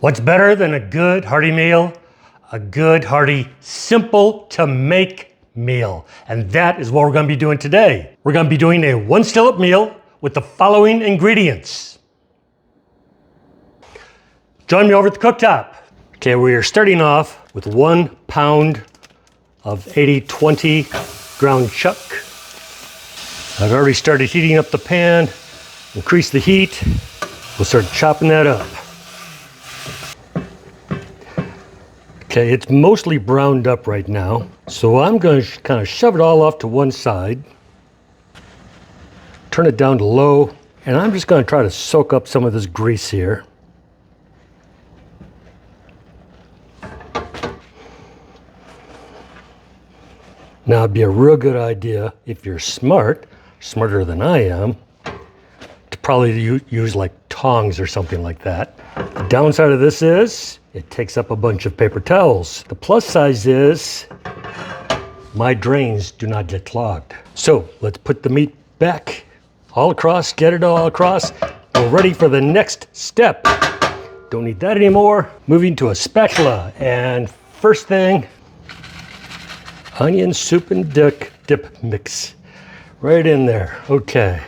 What's better than a good hearty meal? A good, hearty, simple to make meal. And that is what we're gonna be doing today. We're gonna be doing a one-skillet meal with the following ingredients. Join me over at the cooktop. Okay, we are starting off with 1 pound of 80/20 ground chuck. I've already started heating up the pan, increase the heat. We'll start chopping that up. Okay, it's mostly browned up right now, so I'm going to kind of shove it all off to one side, turn it down to low, and I'm just going to try to soak up some of this grease here. Now, it'd be a real good idea if you're smart, smarter than I am, to probably use like tongs or something like that. The downside of this is it takes up a bunch of paper towels. The plus side is my drains do not get clogged. So let's put the meat back all across, get it all across. We're ready for the next step. Don't need that anymore. Moving to a spatula, and first thing, onion soup and dip mix right in there. Okay,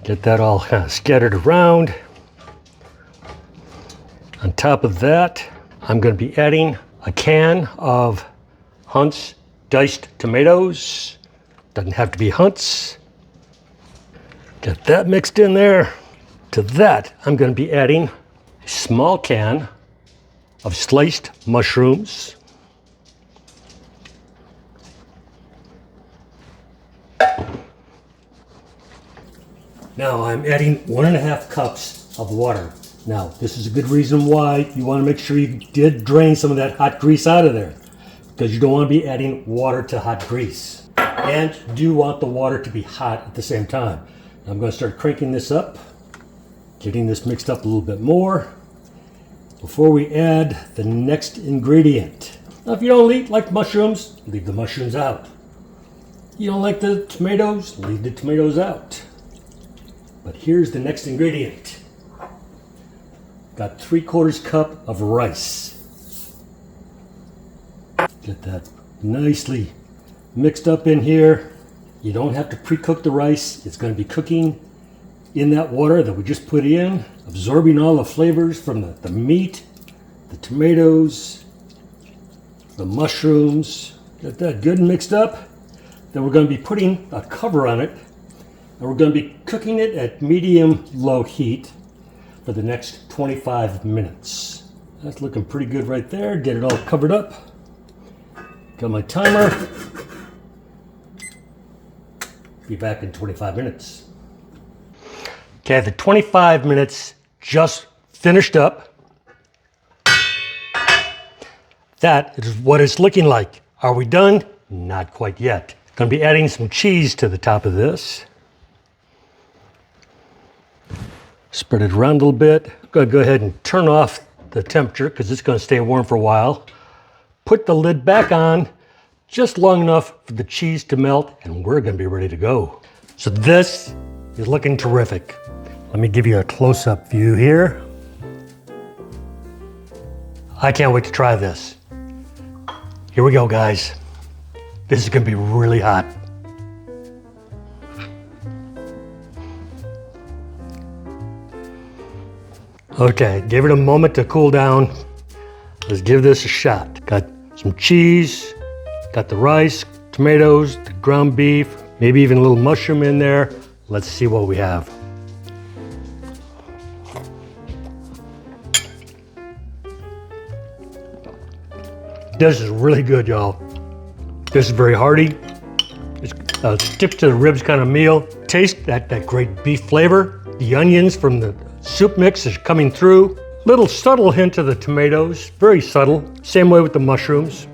get that all kind of scattered around. On top of that, I'm going to be adding a can of Hunt's diced tomatoes. Doesn't have to be Hunt's. Get that mixed in there. To that, I'm going to be adding a small can of sliced mushrooms. Now I'm adding 1.5 cups of water. Now, this is a good reason why you want to make sure you did drain some of that hot grease out of there, because you don't want to be adding water to hot grease. And you do want the water to be hot at the same time. I'm going to start cranking this up, getting this mixed up a little bit more before we add the next ingredient. Now, if you don't like mushrooms, leave the mushrooms out. You don't like the tomatoes, leave the tomatoes out. But here's the next ingredient. Got 3/4 cup of rice. Get that nicely mixed up in here. You don't have to pre-cook the rice. It's going to be cooking in that water that we just put in, absorbing all the flavors from the meat, the tomatoes, the mushrooms. Get that good and mixed up. Then we're going to be putting a cover on it, and we're going to be cooking it at medium-low heat for the next 25 minutes. That's looking pretty good right there. Get it all covered up. Got my timer. Be back in 25 minutes. Okay, the 25 minutes just finished up. That is what it's looking like. Are we done? Not quite yet. Gonna be adding some cheese to the top of this. Spread it around a little bit. I'm gonna go ahead and turn off the temperature because it's gonna stay warm for a while. Put the lid back on just long enough for the cheese to melt, and we're gonna be ready to go. So this is looking terrific. Let me give you a close-up view here. I can't wait to try this. Here we go, guys. This is gonna be really hot. Okay, give it a moment to cool down. Let's give this a shot. Got some cheese, got the rice, tomatoes, the ground beef, maybe even a little mushroom in there. Let's see what we have. This is really good, y'all. This is very hearty. It's a stick to the ribs kind of meal. Taste that great beef flavor. The onions from the soup mix is coming through. Little subtle hint of the tomatoes, very subtle. Same way with the mushrooms.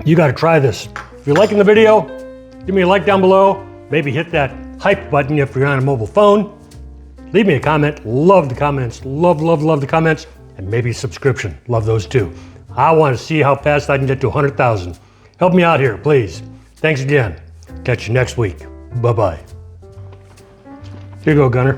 You gotta try this. If you're liking the video, give me a like down below. Maybe hit that hype button if you're on a mobile phone. Leave me a comment, love the comments, love the comments, and maybe a subscription, love those too. I wanna see how fast I can get to 100,000. Help me out here, please. Thanks again. Catch you next week. Bye-bye. Here you go, Gunner.